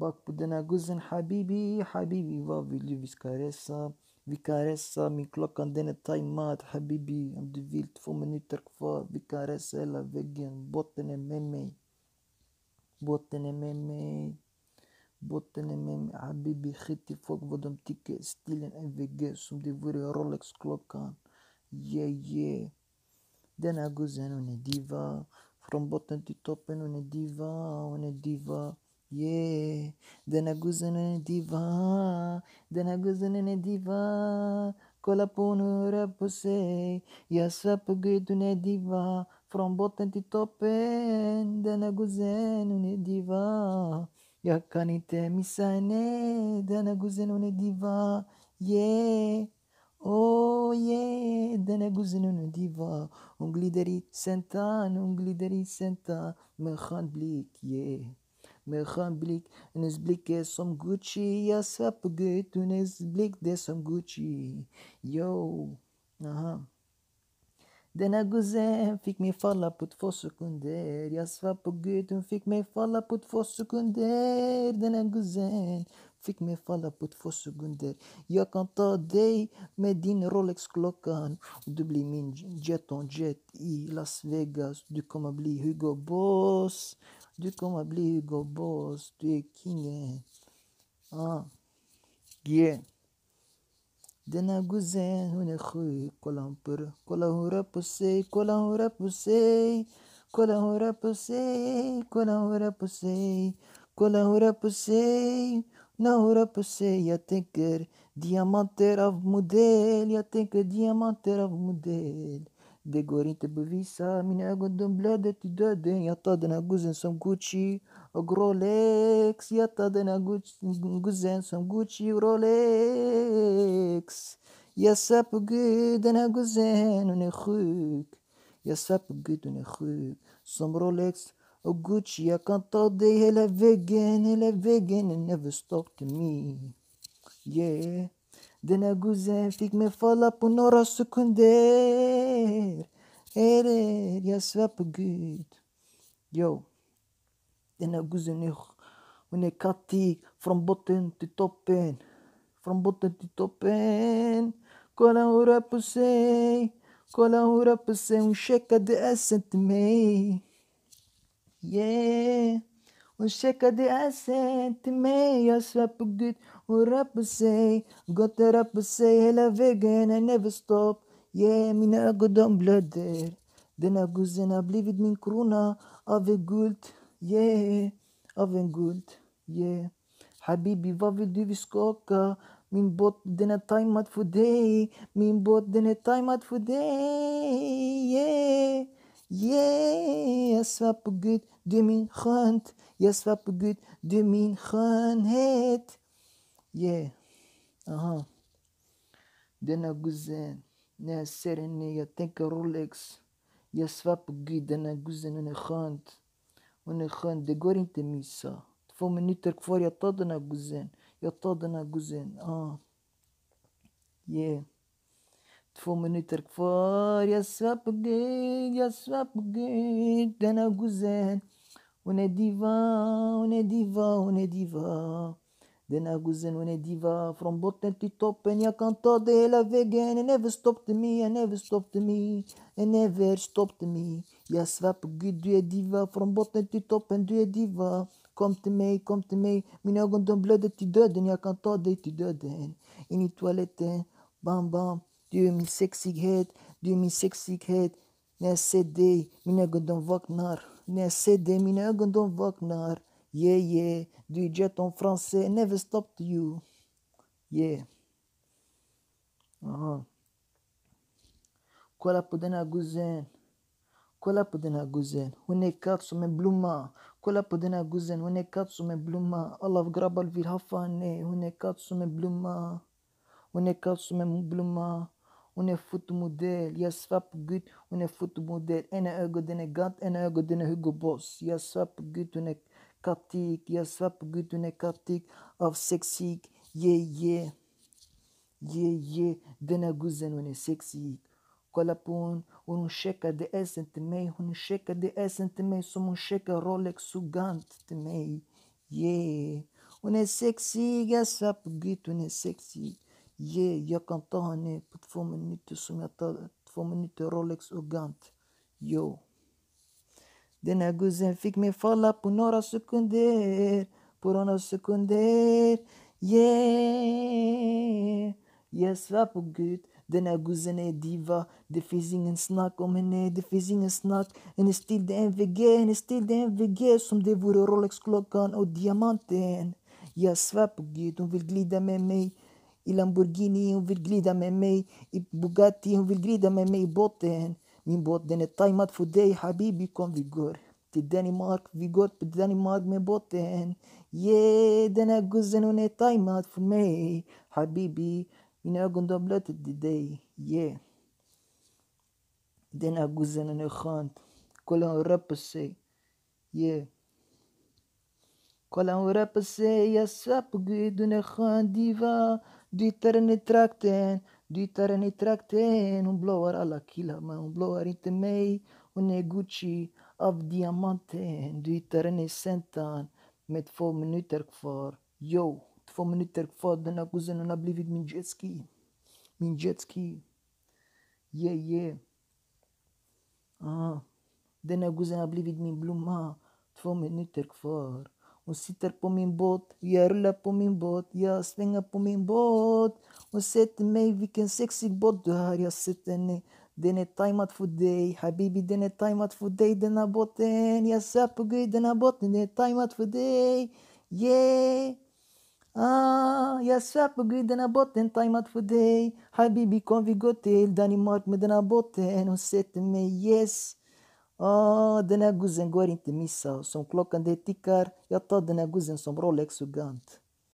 Bak بدنا جزن حبيبي حبيبي فافي لي فيسكاريسا فيكاريسا min klockan den är tajmad habibi om du vill 2 minuter kvar vikaresa hela väggen båten är med mig båten är med mig båten är med mig habibi skit i folk vad de tycker stilen är VG som det vore Rolex-klockan yeah den här guzzen hon är diva från botten till toppen hon är diva yeah den här guzzen hon är diva den här guzzen hon är diva kolla på hon hur rör på sig jag svär på gud hon är diva från botten till toppen den här guzzen hon är diva jag kan inte missa henne den här guzzen hon är diva yeah oh yeah den här guzzen hon är diva hon glider i senta med skön blick yeah med skön blick hennes blick är som Gucci jag svär på gud hennes blick det är som Gucci yo aha den här guzzen fick mig falla på 2 sekunder jag svär på gud hon fick mig falla på 2 sekunder den här guzzen fick mig falla på 2 sekunder jag kan ta dig med din Rolex-klockan och du blir min jet i Las Vegas du kommer bli Hugo Boss du kommer bli Hugo Boss du är kingen yeah den här guzzen hon är sjuk kolla hon rör på sig kolla hon rör på sig kolla hon rör på sig kolla hon rör på sig kolla hon rör på sig när hon rör på sig jag tänker diamanter av modell jag tänker diamanter av modell det går inte bevisa mina ögon de blöder till döden jag tar den här guzzen som Gucci och Rolex jag tar den här guzzen som Gucci och Rolex jag svär på gud den här guzzen hon är sjuk jag svär på gud hon är sjuk som Rolex och Gucci jag kan ta dig hela väggen and never stop to me yeah den här guzzen fick mig falla på några sekunder jag svär på gud yo den här guzzen hon är kattig från botten till toppen från botten till toppen kolla hon rör på sig kolla hon rör på sig hon checkade assen till mig yeah hon checkade assen till mig jag svär på gud hon rör på sig gott att rör på sig hela vägen I never stop yeah mina ögon de blöder den här guzzen har blivit min krona av en guld yeah av en guld yeah Habibi vad vill du vi ska åka min båt den är tajmad för dig min båt den är tajmad för dig yeah yeah jag svär på gud du är min skönt jag svär på gud du är min skönhet yeah aha den här guzzen när jag ser henne jag tänker Rolex jag svär på gud den här guzzen hon är skön det går inte missa 2 minuter kvar jag tar den här guzzen yeah 2 minuter kvar jag svär på gud den här guzzen hon är diva den här guzzen hon är diva från botten till toppen jag kan ta det hela vägen I never stop to me jag svär på gud du är diva från botten till toppen du är diva kom till mig mina ögon de blöder till döden jag kan ta dig till döden in i toaletten bam bam du är min sexighet när jag ser dig mina ögon de vaknar yeah du är jet en français never stop to you yeah aha kolla på den här guzzen hon är katt som en blomma kolla på den här guzzen hon är katt som en blomma alla grabbar vill haffa henne hon är katt som en blomma hon är fotomodell jag svär på gud hon är fotomodell ena ögon den är Gant ena ögon den är Hugo Boss jag svär på gud hon är kattig av sexig yeah den här guzzen hon är sexig kolla på hon checkade assen till mig som hon checkar Rolex och Gant till mig yeah hon är sexy, jag svär på gud hon är sexy. Yeah, jag kan ta henne på 2 minuter som jag tar 2 minuter Rolex och Gant. Yo. Den här guzzen fick mig falla på några sekunder. På några sekunder. Yeah. Jag svär på gud. Den här guzzen är diva. Det finns ingen snack om henne. Det finns ingen snack. Henne stil det är MVG. Henne stil det är MVG. Som det vore Rolex-klockan och diamanten. Jag svär på gud. Hon vill glida med mig. I Lamborghini. Hon vill glida med mig. I Bugatti. Hon vill glida med mig i båten. Min båt den är tajmad för dig habibi, kom vi går till Danmark, vi går på Danmark med båten. Yeah, den här guzzen hon är tajmad för mig habibi, mina ögon de blöter till dig. Yeah, den här guzzen hon är skön. Kolla hon rör på sig. Yeah, kolla hon rör på sig. Jag svär på gud hon är skön diva. Du hittar henne i trakten. Du hittar henne i trakten. Hon blåar alla killar men hon blåar inte mig. Hon är Gucci av diamanten. Du hittar henne i centan med 2 minuter kvar. Yo, 2 minuter kvar. Den här guzzen hon har blivit min jetski. Min jetski. Yeah, yeah. Den här guzzen har blivit min blomma. 2 minuter kvar. Hon sitter på min båt, jag rullar på min båt, jag svänger på min båt. Hon säger till mig, vilken sexig båt du har, jag sätter henne. Den är tajmad för dig, habibi den är tajmad för dig, den här båten. Jag sa på gud, den här båten är tajmad för dig. Yeah. Jag svär på gud, den här båten tajmad för dig. Habibi kom vi gå till Danmark med den här båten. Hon säger till mig, yes. Den här guzzen går inte missa. Som klockan det tickar, jag tar den här guzzen som Rolex och Gant.